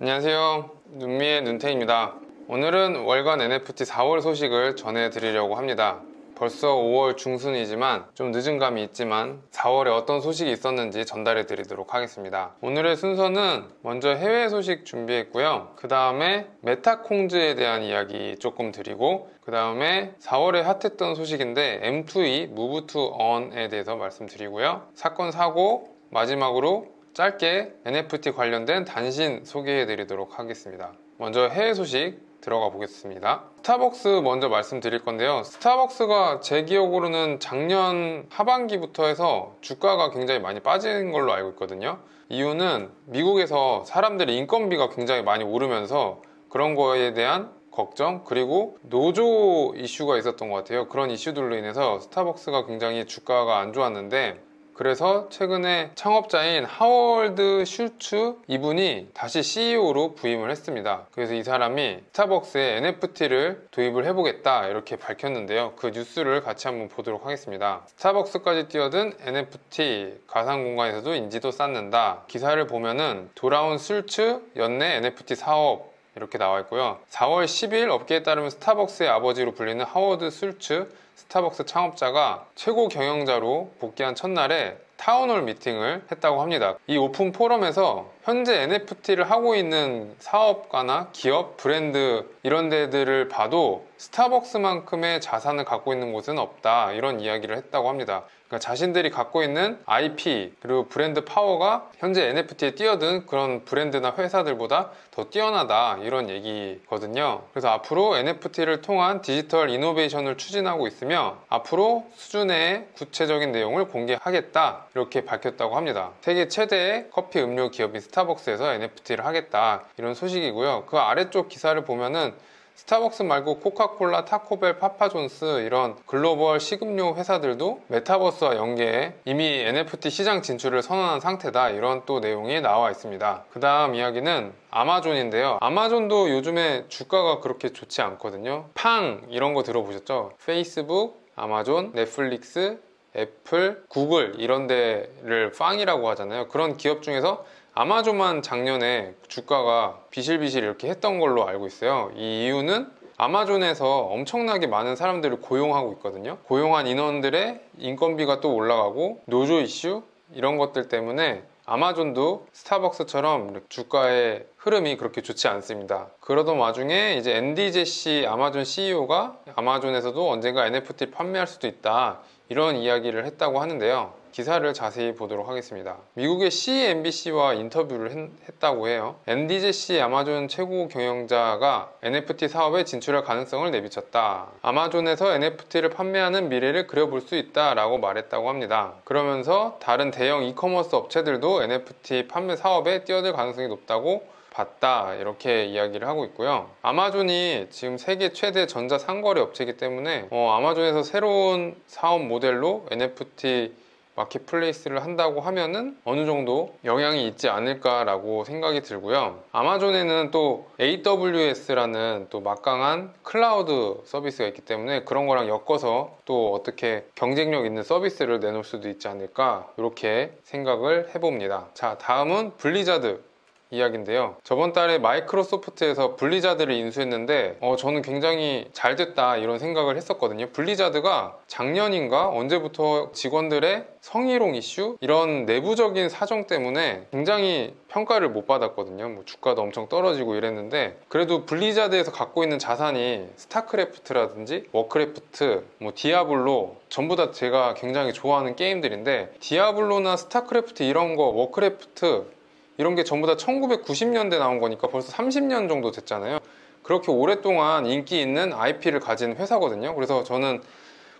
안녕하세요, 눈미의 눈탱입니다. 오늘은 월간 NFT 4월 소식을 전해드리려고 합니다. 벌써 5월 중순이지만 좀 늦은 감이 있지만 4월에 어떤 소식이 있었는지 전달해 드리도록 하겠습니다. 오늘의 순서는 먼저 해외 소식 준비했고요. 그 다음에 메타콩즈에 대한 이야기 조금 드리고, 그 다음에 4월에 핫했던 소식인데 M2E Move to Earn에 대해서 말씀드리고요. 사건 사고, 마지막으로 짧게 NFT 관련된 단신 소개해 드리도록 하겠습니다. 먼저 해외 소식 들어가 보겠습니다. 스타벅스 먼저 말씀드릴 건데요. 스타벅스가 제 기억으로는 작년 하반기부터 해서 주가가 굉장히 많이 빠진 걸로 알고 있거든요. 이유는 미국에서 사람들의 인건비가 굉장히 많이 오르면서 그런 거에 대한 걱정, 그리고 노조 이슈가 있었던 것 같아요. 그런 이슈들로 인해서 스타벅스가 굉장히 주가가 안 좋았는데, 그래서 최근에 창업자인 하워드 슐츠 이분이 다시 CEO로 부임을 했습니다. 그래서 이 사람이 스타벅스에 NFT를 도입을 해보겠다 이렇게 밝혔는데요. 그 뉴스를 같이 한번 보도록 하겠습니다. 스타벅스까지 뛰어든 NFT, 가상공간에서도 인지도 쌓는다. 기사를 보면은 돌아온 슐츠 연내 NFT 사업 이렇게 나와 있고요. 4월 10일 업계에 따르면 스타벅스의 아버지로 불리는 하워드 슐츠 스타벅스 창업자가 최고 경영자로 복귀한 첫날에 타운홀 미팅을 했다고 합니다. 이 오픈 포럼에서 현재 NFT를 하고 있는 사업가나 기업, 브랜드 이런 데들을 봐도 스타벅스만큼의 자산을 갖고 있는 곳은 없다, 이런 이야기를 했다고 합니다. 그러니까 자신들이 갖고 있는 IP 그리고 브랜드 파워가 현재 NFT에 뛰어든 그런 브랜드나 회사들보다 더 뛰어나다, 이런 얘기거든요. 그래서 앞으로 NFT를 통한 디지털 이노베이션을 추진하고 있으며 앞으로 수준의 구체적인 내용을 공개하겠다, 이렇게 밝혔다고 합니다. 세계 최대의 커피 음료 기업인 스타벅스에서 NFT를 하겠다, 이런 소식이고요. 그 아래쪽 기사를 보면은 스타벅스 말고 코카콜라, 타코벨, 파파존스 이런 글로벌 식음료 회사들도 메타버스와 연계해 이미 NFT 시장 진출을 선언한 상태다, 이런 또 내용이 나와 있습니다. 그 다음 이야기는 아마존인데요. 아마존도 요즘에 주가가 그렇게 좋지 않거든요. 팡 이런 거 들어보셨죠? 페이스북, 아마존, 넷플릭스, 애플, 구글 이런 데를 팡이라고 하잖아요. 그런 기업 중에서 아마존만 작년에 주가가 비실비실 이렇게 했던 걸로 알고 있어요. 이 이유는 아마존에서 엄청나게 많은 사람들을 고용하고 있거든요. 고용한 인원들의 인건비가 또 올라가고 노조 이슈 이런 것들 때문에 아마존도 스타벅스처럼 주가의 흐름이 그렇게 좋지 않습니다. 그러던 와중에 이제 앤디 제시 아마존 CEO가 아마존에서도 언젠가 NFT를 판매할 수도 있다, 이런 이야기를 했다고 하는데요. 기사를 자세히 보도록 하겠습니다. 미국의 CNBC와 인터뷰를 했다고 해요. 앤디 제시 아마존 최고 경영자가 NFT 사업에 진출할 가능성을 내비쳤다. 아마존에서 NFT를 판매하는 미래를 그려볼 수 있다 라고 말했다고 합니다. 그러면서 다른 대형 이커머스 업체들도 NFT 판매 사업에 뛰어들 가능성이 높다고 봤다, 이렇게 이야기를 하고 있고요. 아마존이 지금 세계 최대 전자상거래 업체이기 때문에 아마존에서 새로운 사업 모델로 NFT 마켓플레이스를 한다고 하면은 어느 정도 영향이 있지 않을까라고 생각이 들고요. 아마존에는 또 AWS라는 또 막강한 클라우드 서비스가 있기 때문에 그런 거랑 엮어서 또 어떻게 경쟁력 있는 서비스를 내놓을 수도 있지 않을까, 이렇게 생각을 해봅니다. 자, 다음은 블리자드 이야기인데요. 저번 달에 마이크로소프트에서 블리자드를 인수했는데 저는 굉장히 잘 됐다, 이런 생각을 했었거든요. 블리자드가 작년인가 언제부터 직원들의 성희롱 이슈 이런 내부적인 사정 때문에 굉장히 평가를 못 받았거든요. 뭐 주가도 엄청 떨어지고 이랬는데, 그래도 블리자드에서 갖고 있는 자산이 스타크래프트라든지 워크래프트, 뭐 디아블로 전부 다 제가 굉장히 좋아하는 게임들인데, 디아블로나 스타크래프트 이런 거, 워크래프트 이런 게 전부 다 1990년대 나온 거니까 벌써 30년 정도 됐잖아요. 그렇게 오랫동안 인기 있는 IP를 가진 회사거든요. 그래서 저는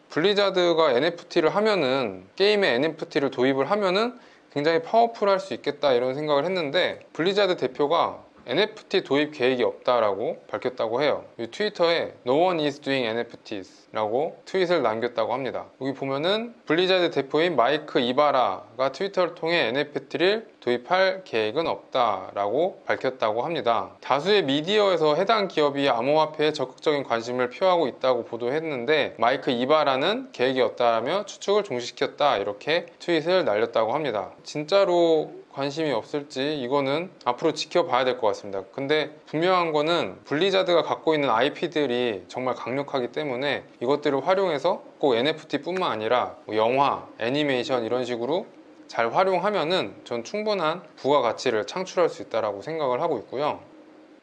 블리자드가 NFT를 하면은, 게임에 NFT를 도입을 하면은 굉장히 파워풀할 수 있겠다, 이런 생각을 했는데, 블리자드 대표가 NFT 도입 계획이 없다라고 밝혔다고 해요. 트위터에 No one is doing NFTs 라고 트윗을 남겼다고 합니다. 여기 보면은 블리자드 대표인 마이크 이바라가 트위터를 통해 NFT를 도입할 계획은 없다라고 밝혔다고 합니다. 다수의 미디어에서 해당 기업이 암호화폐에 적극적인 관심을 표하고 있다고 보도했는데, 마이크 이바라는 계획이 없다라며 추측을 종식시켰다, 이렇게 트윗을 날렸다고 합니다. 진짜로 관심이 없을지 이거는 앞으로 지켜봐야 될 것 같습니다. 근데 분명한 거는 블리자드가 갖고 있는 IP들이 정말 강력하기 때문에 이것들을 활용해서 꼭 NFT뿐만 아니라 뭐 영화, 애니메이션 이런 식으로 잘 활용하면은 전 충분한 부가가치를 창출할 수 있다고 생각을 하고 있고요.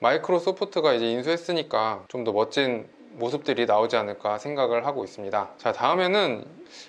마이크로소프트가 이제 인수했으니까 좀 더 멋진 모습들이 나오지 않을까 생각을 하고 있습니다. 자, 다음에는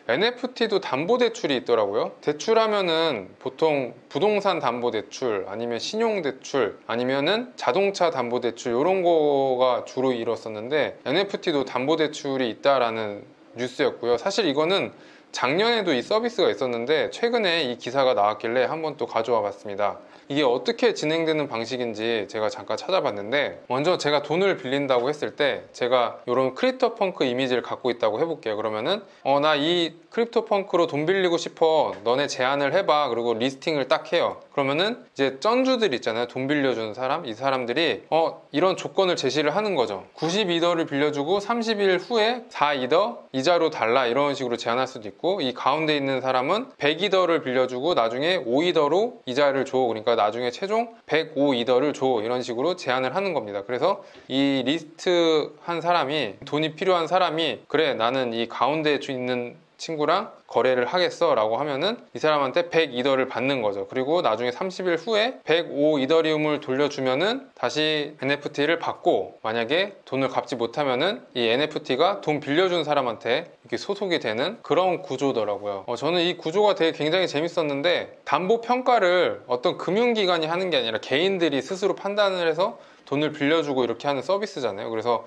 NFT도 담보대출이 있더라고요. 대출하면은 보통 부동산 담보대출 아니면 신용대출 아니면은 자동차 담보대출 이런 거가 주로 이뤘었는데 NFT도 담보대출이 있다라는 뉴스였고요. 사실 이거는 작년에도 이 서비스가 있었는데 최근에 이 기사가 나왔길래 한번 또 가져와 봤습니다. 이게 어떻게 진행되는 방식인지 제가 잠깐 찾아봤는데, 먼저 제가 돈을 빌린다고 했을 때 제가 이런 크립토펑크 이미지를 갖고 있다고 해볼게요. 그러면은 나 이 크립토펑크로 돈 빌리고 싶어, 너네 제안을 해봐. 그리고 리스팅을 딱 해요. 그러면은 이제 쩐주들 있잖아요, 돈 빌려주는 사람. 이 사람들이 이런 조건을 제시를 하는 거죠. 92더를 빌려주고 30일 후에 4이더 이자로 달라, 이런 식으로 제안할 수도 있고, 이 가운데 있는 사람은 102더를 빌려주고 나중에 5이더로 이자를 줘. 그러니까 나중에 최종 105이더를 줘. 이런 식으로 제안을 하는 겁니다. 그래서 이 리스트 한 사람이, 돈이 필요한 사람이, 그래 나는 이 가운데에 있는 친구랑 거래를 하겠어 라고 하면은 이 사람한테 102더를 받는 거죠. 그리고 나중에 30일 후에 105 이더리움을 돌려주면은 다시 NFT를 받고, 만약에 돈을 갚지 못하면은 이 NFT가 돈 빌려준 사람한테 이렇게 소속이 되는 그런 구조더라고요. 저는 이 구조가 되게 굉장히 재밌었는데, 담보 평가를 어떤 금융기관이 하는 게 아니라 개인들이 스스로 판단을 해서 돈을 빌려주고 이렇게 하는 서비스잖아요. 그래서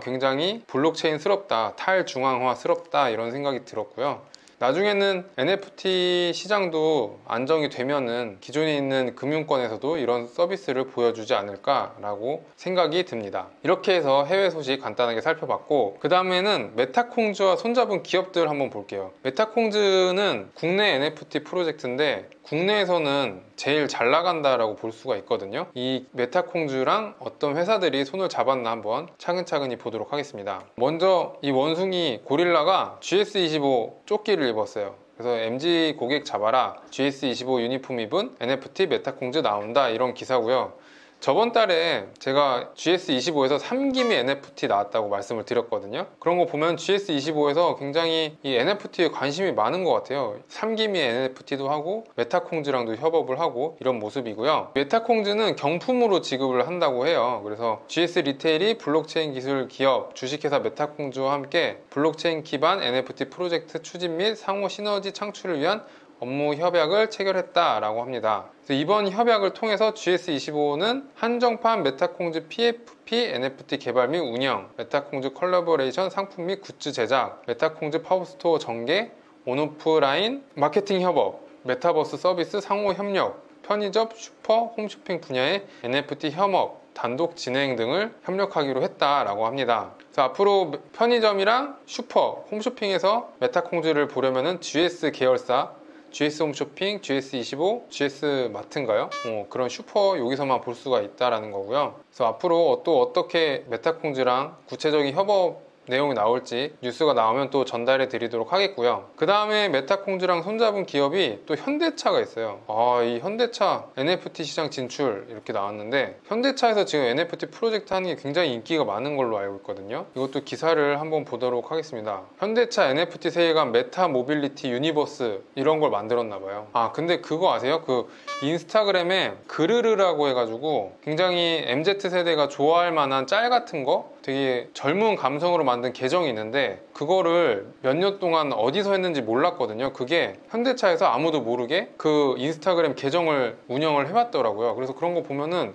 굉장히 블록체인스럽다, 탈중앙화스럽다, 이런 생각이 들었고요. 나중에는 NFT 시장도 안정이 되면은 기존에 있는 금융권에서도 이런 서비스를 보여주지 않을까라고 생각이 듭니다. 이렇게 해서 해외 소식 간단하게 살펴봤고, 그 다음에는 메타콩즈와 손잡은 기업들 한번 볼게요. 메타콩즈는 국내 NFT 프로젝트인데 국내에서는 제일 잘 나간다라고 볼 수가 있거든요. 이 메타콩즈랑 어떤 회사들이 손을 잡았나 한번 차근차근히 보도록 하겠습니다. 먼저 이 원숭이 고릴라가 GS25 조끼를 입었어요. 그래서 MG 고객 잡아라, GS25 유니폼 입은 NFT 메타콩즈 나온다, 이런 기사고요. 저번 달에 제가 GS25에서 3기미 NFT 나왔다고 말씀을 드렸거든요. 그런 거 보면 GS25에서 굉장히 이 NFT에 관심이 많은 것 같아요. 3기미 NFT도 하고 메타콩즈랑도 협업을 하고 이런 모습이고요. 메타콩즈는 경품으로 지급을 한다고 해요. 그래서 GS 리테일이 블록체인 기술 기업 주식회사 메타콩즈와 함께 블록체인 기반 NFT 프로젝트 추진 및 상호 시너지 창출을 위한 업무 협약을 체결했다라고 합니다. 그래서 이번 협약을 통해서 GS25는 한정판 메타콩즈 PFP NFT 개발 및 운영, 메타콩즈 컬래버레이션 상품 및 굿즈 제작, 메타콩즈 팝업스토어 전개, 온오프라인 마케팅 협업, 메타버스 서비스 상호 협력, 편의점, 슈퍼, 홈쇼핑 분야의 NFT 협업, 단독 진행 등을 협력하기로 했다라고 합니다. 그래서 앞으로 편의점이랑 슈퍼, 홈쇼핑에서 메타콩즈를 보려면은 GS 계열사, GS 홈쇼핑, GS25, GS 마트인가요? 그런 슈퍼 여기서만 볼 수가 있다라는 거고요. 그래서 앞으로 또 어떻게 메타콩즈랑 구체적인 협업 내용이 나올지 뉴스가 나오면 또 전달해 드리도록 하겠고요. 그 다음에 메타콩즈랑 손잡은 기업이 또 현대차가 있어요. 이 현대차 NFT 시장 진출 이렇게 나왔는데, 현대차에서 지금 NFT 프로젝트 하는 게 굉장히 인기가 많은 걸로 알고 있거든요. 이것도 기사를 한번 보도록 하겠습니다. 현대차 NFT 세계관 메타 모빌리티 유니버스 이런 걸 만들었나 봐요. 근데 그거 아세요? 그 인스타그램에 그르르라고 해가지고 굉장히 MZ세대가 좋아할 만한 짤 같은 거, 되게 젊은 감성으로 만든 계정이 있는데 그거를 몇 년 동안 어디서 했는지 몰랐거든요. 그게 현대차에서 아무도 모르게 그 인스타그램 계정을 운영을 해봤더라고요. 그래서 그런 거 보면은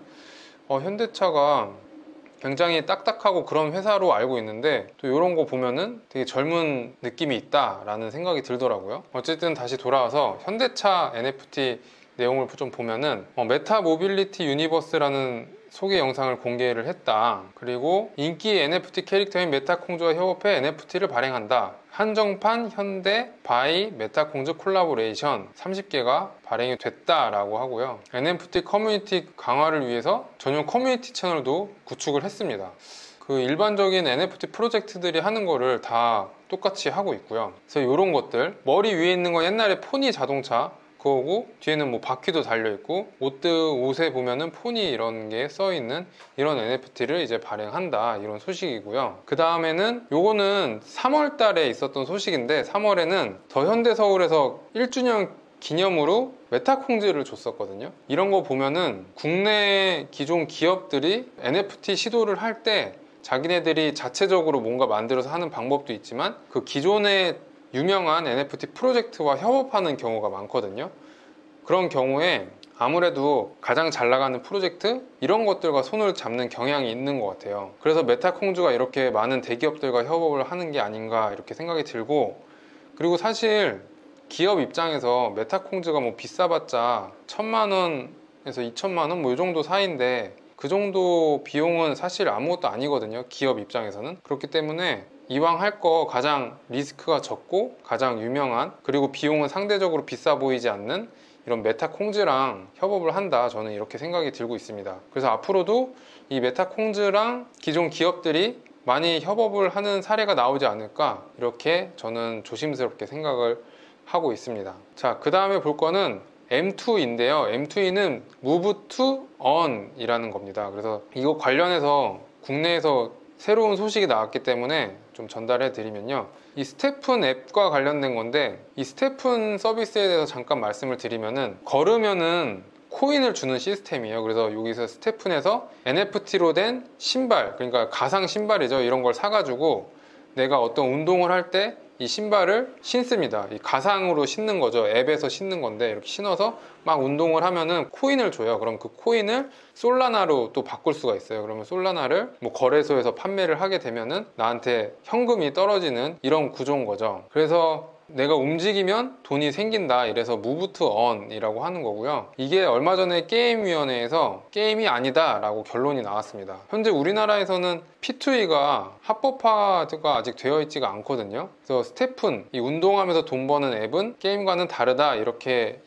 현대차가 굉장히 딱딱하고 그런 회사로 알고 있는데, 또 이런 거 보면은 되게 젊은 느낌이 있다라는 생각이 들더라고요. 어쨌든 다시 돌아와서 현대차 NFT 내용을 좀 보면은 메타 모빌리티 유니버스라는 소개 영상을 공개를 했다. 그리고 인기 NFT 캐릭터인 메타콩즈와 협업해 NFT를 발행한다. 한정판 현대 바이 메타콩즈 콜라보레이션 30개가 발행이 됐다라고 하고요. NFT 커뮤니티 강화를 위해서 전용 커뮤니티 채널도 구축을 했습니다. 그 일반적인 NFT 프로젝트들이 하는 거를 다 똑같이 하고 있고요. 그래서 이런 것들, 머리 위에 있는 건 옛날에 포니 자동차 그거고, 뒤에는 뭐 바퀴도 달려있고, 옷에 보면은 포니 이런 게 써있는 이런 NFT를 이제 발행한다, 이런 소식이고요. 그 다음에는 요거는 3월 달에 있었던 소식인데, 3월에는 더 현대서울에서 1주년 기념으로 메타콩즈를 줬었거든요. 이런 거 보면은 국내 기존 기업들이 NFT 시도를 할 때 자기네들이 자체적으로 뭔가 만들어서 하는 방법도 있지만 그 기존의 유명한 NFT 프로젝트와 협업하는 경우가 많거든요. 그런 경우에 아무래도 가장 잘 나가는 프로젝트 이런 것들과 손을 잡는 경향이 있는 것 같아요. 그래서 메타콩즈가 이렇게 많은 대기업들과 협업을 하는 게 아닌가 이렇게 생각이 들고, 그리고 사실 기업 입장에서 메타콩즈가 뭐 비싸봤자 1,000만 원에서 2,000만 원 뭐 이 정도 사이인데, 그 정도 비용은 사실 아무것도 아니거든요, 기업 입장에서는. 그렇기 때문에 이왕 할 거 가장 리스크가 적고 가장 유명한, 그리고 비용은 상대적으로 비싸 보이지 않는 이런 메타콩즈랑 협업을 한다, 저는 이렇게 생각이 들고 있습니다. 그래서 앞으로도 이 메타콩즈랑 기존 기업들이 많이 협업을 하는 사례가 나오지 않을까, 이렇게 저는 조심스럽게 생각을 하고 있습니다. 자, 그 다음에 볼 거는 M2인데요. M2는 Move to Earn 이라는 겁니다. 그래서 이거 관련해서 국내에서 새로운 소식이 나왔기 때문에 좀 전달해 드리면요, 이 스테픈 앱과 관련된 건데, 이 스테픈 서비스에 대해서 잠깐 말씀을 드리면은, 걸으면은 코인을 주는 시스템이에요. 그래서 여기서 스테픈에서 NFT로 된 신발, 그러니까 가상 신발이죠, 이런 걸 사가지고 내가 어떤 운동을 할 때 이 신발을 신습니다. 이 가상으로 신는 거죠. 앱에서 신는 건데, 이렇게 신어서 막 운동을 하면은 코인을 줘요. 그럼 그 코인을 솔라나로 또 바꿀 수가 있어요. 그러면 솔라나를 뭐 거래소에서 판매를 하게 되면은 나한테 현금이 떨어지는 이런 구조인 거죠. 그래서 내가 움직이면 돈이 생긴다, 이래서 Move to Earn 이라고 하는 거고요. 이게 얼마 전에 게임위원회에서 게임이 아니다 라고 결론이 나왔습니다. 현재 우리나라에서는 P2E가 합법화가 아직 되어 있지가 않거든요. 그래서 스테픈, 이 운동하면서 돈 버는 앱은 게임과는 다르다, 이렇게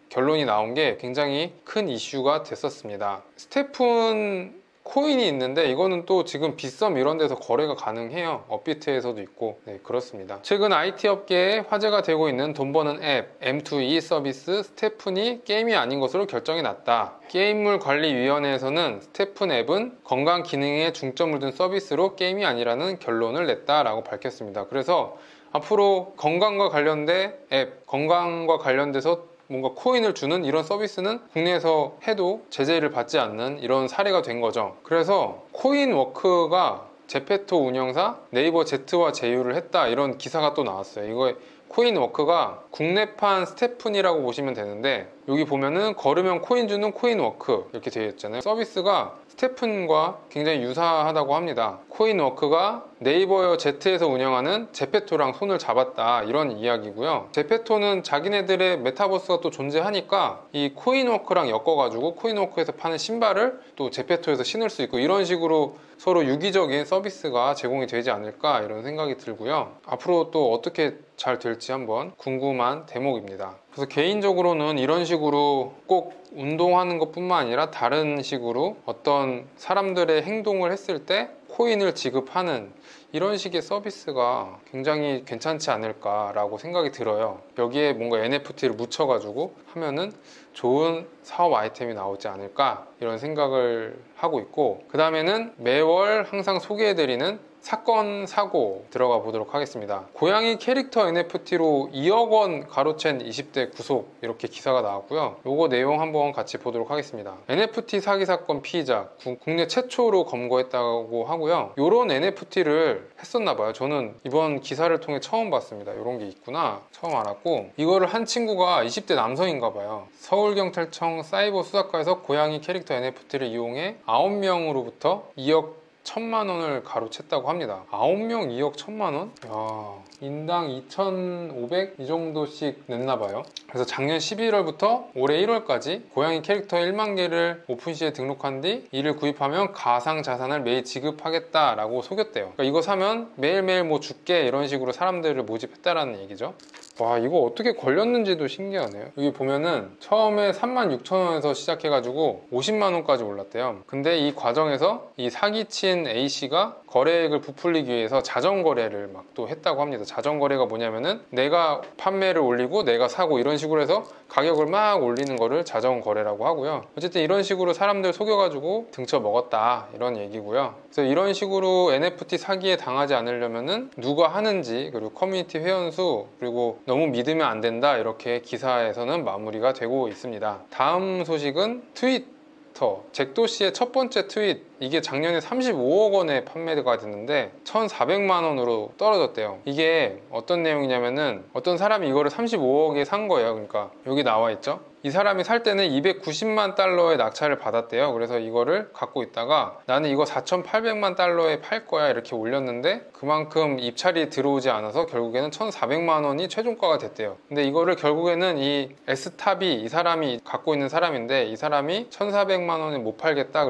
결론이 나온 게 굉장히 큰 이슈가 됐었습니다. 스테픈 코인이 있는데, 이거는 또 지금 빗썸 이런 데서 거래가 가능해요. 업비트에서도 있고. 네, 그렇습니다. 최근 IT 업계에 화제가 되고 있는 돈 버는 앱 M2E 서비스 스테픈이 게임이 아닌 것으로 결정이 났다. 게임물 관리위원회에서는 스테픈 앱은 건강 기능에 중점을 둔 서비스로 게임이 아니라는 결론을 냈다라고 밝혔습니다. 그래서 앞으로 건강과 관련된 앱, 건강과 관련돼서 뭔가 코인을 주는 이런 서비스는 국내에서 해도 제재를 받지 않는 이런 사례가 된 거죠. 그래서 코인워크가 제페토 운영사 네이버 Z와 제휴를 했다, 이런 기사가 또 나왔어요. 이거 코인워크가 국내판 스테픈이라고 보시면 되는데, 여기 보면은 걸으면 코인 주는 코인워크 이렇게 되어 있잖아요. 서비스가 스테픈과 굉장히 유사하다고 합니다. 코인워크가 네이버 Z에서 운영하는 제페토랑 손을 잡았다, 이런 이야기고요. 제페토는 자기네들의 메타버스가 또 존재하니까 이 코인워크랑 엮어가지고 코인워크에서 파는 신발을 또 제페토에서 신을 수 있고, 이런 식으로 서로 유기적인 서비스가 제공이 되지 않을까, 이런 생각이 들고요. 앞으로 또 어떻게 잘 될지 한번 궁금한 대목입니다. 그래서 개인적으로는 이런 식으로 꼭 운동하는 것뿐만 아니라 다른 식으로 어떤 사람들의 행동을 했을 때 코인을 지급하는 이런 식의 서비스가 굉장히 괜찮지 않을까라고 생각이 들어요. 여기에 뭔가 NFT를 묻혀가지고 하면은 좋은 사업 아이템이 나오지 않을까, 이런 생각을 하고 있고, 그 다음에는 매월 항상 소개해드리는 사건 사고 들어가 보도록 하겠습니다. 고양이 캐릭터 NFT로 2억 원 가로챈 20대 구속, 이렇게 기사가 나왔고요. 요거 내용 한번 같이 보도록 하겠습니다. NFT 사기 사건 피의자 국내 최초로 검거했다고 하고요. 요런 NFT를 했었나 봐요. 저는 이번 기사를 통해 처음 봤습니다. 요런 게 있구나, 처음 알았고, 이거를 한 친구가 20대 남성인가 봐요. 서울경찰청 사이버 수사과에서 고양이 캐릭터 NFT를 이용해 9명으로부터 2억 1,000만 원을 가로챘다고 합니다. 9명 2억 1,000만 원? 야, 인당 2,500 이 정도씩 냈나 봐요. 그래서 작년 11월부터 올해 1월까지 고양이 캐릭터 1만 개를 오픈시에 등록한 뒤 이를 구입하면 가상 자산을 매일 지급하겠다라고 속였대요. 그러니까 이거 사면 매일매일 뭐 줄게, 이런 식으로 사람들을 모집했다라는 얘기죠. 와, 이거 어떻게 걸렸는지도 신기하네요. 여기 보면은 처음에 36,000원에서 시작해가지고 50만 원까지 올랐대요. 근데 이 과정에서 이 사기친 임신 A씨가 거래액을 부풀리기 위해서 자전거래를 막 또 했다고 합니다. 자전거래가 뭐냐면은 내가 판매를 올리고 내가 사고 이런 식으로 해서 가격을 막 올리는 거를 자전거래라고 하고요. 어쨌든 이런 식으로 사람들 속여가지고 등쳐 먹었다 이런 얘기고요. 그래서 이런 식으로 NFT 사기에 당하지 않으려면은 누가 하는지, 그리고 커뮤니티 회원수, 그리고 너무 믿으면 안 된다 이렇게 기사에서는 마무리가 되고 있습니다. 다음 소식은 잭도 씨의 첫 번째 트윗, 이게 작년에 35억 원에 판매가 됐는데 1,400만 원으로 떨어졌대요. 이게 어떤 내용이냐면은 어떤 사람이 이거를 35억에 산 거예요. 그러니까 여기 나와 있죠. 이 사람이 살 때는 290만 달러의 낙찰을 받았대요. 그래서 이거를 갖고 있다가 나는 이거 4,800만 달러에 팔 거야 이렇게 올렸는데 그만큼 입찰이 들어오지 않아서 결국에는 1,400만 원이 최종가가 됐대요. 근데 이거를 결국에는 이 S탑이 이 사람이 갖고 있는 사람인데 이 사람이 1,400만 원에 못 팔겠다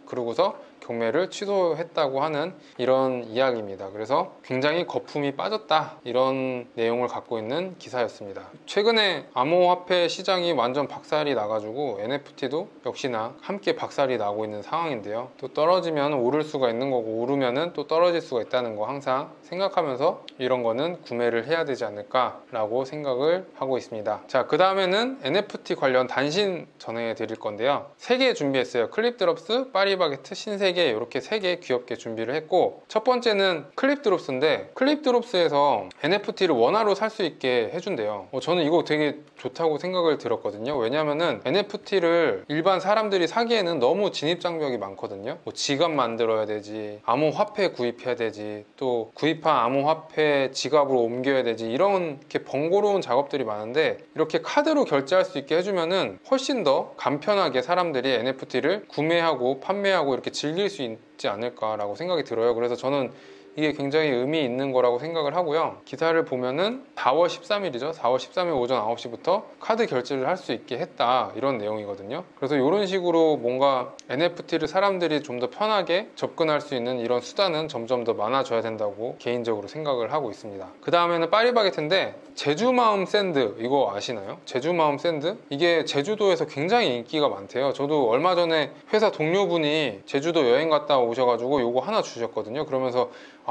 그러고서 경매를 취소했다고 하는 이런 이야기입니다. 그래서 굉장히 거품이 빠졌다 이런 내용을 갖고 있는 기사였습니다. 최근에 암호화폐 시장이 완전 박살이 나가지고 NFT도 역시나 함께 박살이 나고 있는 상황인데요. 또 떨어지면 오를 수가 있는 거고 오르면은 또 떨어질 수가 있다는 거 항상 생각하면서 이런 거는 구매를 해야 되지 않을까 라고 생각을 하고 있습니다. 자, 그 다음에는 NFT 관련 단신 전해 드릴 건데요. 3개 준비했어요. 클립드롭스, 파리바게트, 신세계 이렇게 3개 귀엽게 준비를 했고, 첫 번째는 클립드롭스인데 클립드롭스에서 NFT를 원화로 살 수 있게 해준대요. 저는 이거 되게 좋다고 생각을 들었거든요. 왜냐면은 NFT를 일반 사람들이 사기에는 너무 진입장벽이 많거든요. 뭐 지갑 만들어야 되지, 암호화폐 구입해야 되지, 또 구입한 암호화폐 지갑으로 옮겨야 되지, 이렇게 번거로운 작업들이 많은데 이렇게 카드로 결제할 수 있게 해주면은 훨씬 더 간편하게 사람들이 NFT를 구매하고 판매하고 이렇게 즐길 수 있지 않을까라고 생각이 들어요. 그래서 저는 이게 굉장히 의미 있는 거라고 생각을 하고요. 기사를 보면은 4월 13일이죠. 4월 13일 오전 9시부터 카드 결제를 할 수 있게 했다 이런 내용이거든요. 그래서 이런 식으로 뭔가 NFT를 사람들이 좀 더 편하게 접근할 수 있는 이런 수단은 점점 더 많아져야 된다고 개인적으로 생각을 하고 있습니다. 그 다음에는 파리바게트인데 제주마음 샌드, 이거 아시나요? 제주마음 샌드? 이게 제주도에서 굉장히 인기가 많대요. 저도 얼마 전에 회사 동료분이 제주도 여행 갔다 오셔가지고 이거 하나 주셨거든요. 그러면서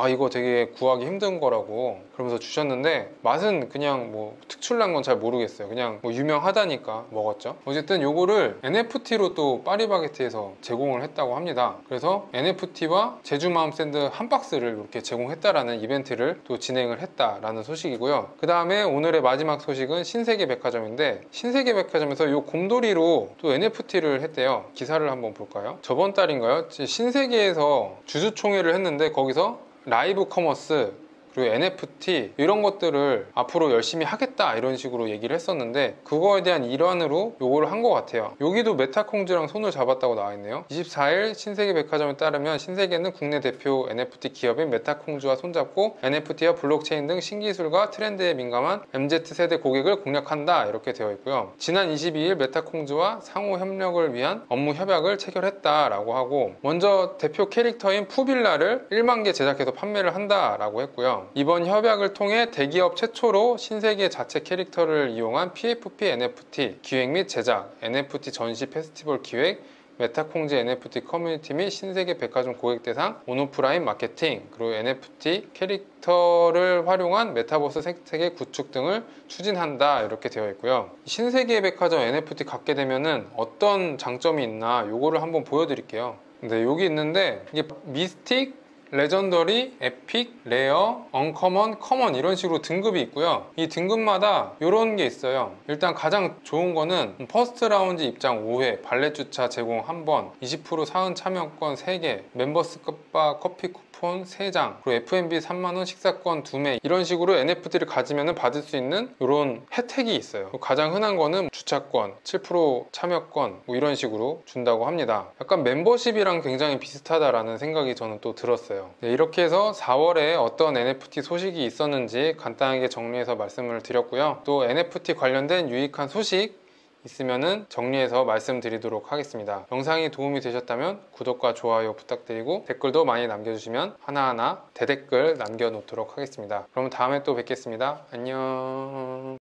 이거 되게 구하기 힘든 거라고 그러면서 주셨는데 맛은 그냥 뭐 특출난 건 잘 모르겠어요. 그냥 뭐 유명하다니까 먹었죠. 어쨌든 요거를 NFT로 또 파리바게트에서 제공을 했다고 합니다. 그래서 NFT와 제주마음 샌드 한 박스를 이렇게 제공했다라는 이벤트를 또 진행을 했다라는 소식이고요. 그 다음에 오늘의 마지막 소식은 신세계백화점인데, 신세계백화점에서 요 곰돌이로 또 NFT를 했대요. 기사를 한번 볼까요? 저번 달인가요? 신세계에서 주주총회를 했는데 거기서 라이브 커머스 그리고 NFT 이런 것들을 앞으로 열심히 하겠다 이런 식으로 얘기를 했었는데 그거에 대한 일환으로 요거를 한 것 같아요. 여기도 메타콩즈랑 손을 잡았다고 나와 있네요. 24일 신세계백화점에 따르면 신세계는 국내 대표 NFT 기업인 메타콩즈와 손잡고 NFT와 블록체인 등 신기술과 트렌드에 민감한 MZ세대 고객을 공략한다 이렇게 되어 있고요. 지난 22일 메타콩즈와 상호 협력을 위한 업무 협약을 체결했다라고 하고, 먼저 대표 캐릭터인 푸빌라를 1만 개 제작해서 판매를 한다라고 했고요. 이번 협약을 통해 대기업 최초로 신세계 자체 캐릭터를 이용한 PFP NFT 기획 및 제작, NFT 전시 페스티벌 기획, 메타콩즈 NFT 커뮤니티 및 신세계 백화점 고객 대상 온오프라인 마케팅, 그리고 NFT 캐릭터를 활용한 메타버스 생태계 구축 등을 추진한다 이렇게 되어 있고요. 신세계 백화점 NFT 갖게 되면은 어떤 장점이 있나 요거를 한번 보여드릴게요. 근데 여기 있는데 이게 미스틱, 레전더리, 에픽, 레어, 언커먼, 커먼 이런 식으로 등급이 있고요. 이 등급마다 이런 게 있어요. 일단 가장 좋은 거는 퍼스트 라운지 입장 5회, 발렛 주차 제공 1번, 20% 사은 참여권 3개, 멤버스 끝바 커피 쿠폰 3장, 그리고 F&B 3만원 식사권 2매, 이런 식으로 NFT를 가지면 받을 수 있는 이런 혜택이 있어요. 가장 흔한 거는 주차권, 7% 참여권 뭐 이런 식으로 준다고 합니다. 약간 멤버십이랑 굉장히 비슷하다라는 생각이 저는 또 들었어요. 네, 이렇게 해서 4월에 어떤 NFT 소식이 있었는지 간단하게 정리해서 말씀을 드렸고요. 또 NFT 관련된 유익한 소식 있으면 정리해서 말씀드리도록 하겠습니다. 영상이 도움이 되셨다면 구독과 좋아요 부탁드리고 댓글도 많이 남겨주시면 하나하나 대댓글 남겨놓도록 하겠습니다. 그럼 다음에 또 뵙겠습니다. 안녕.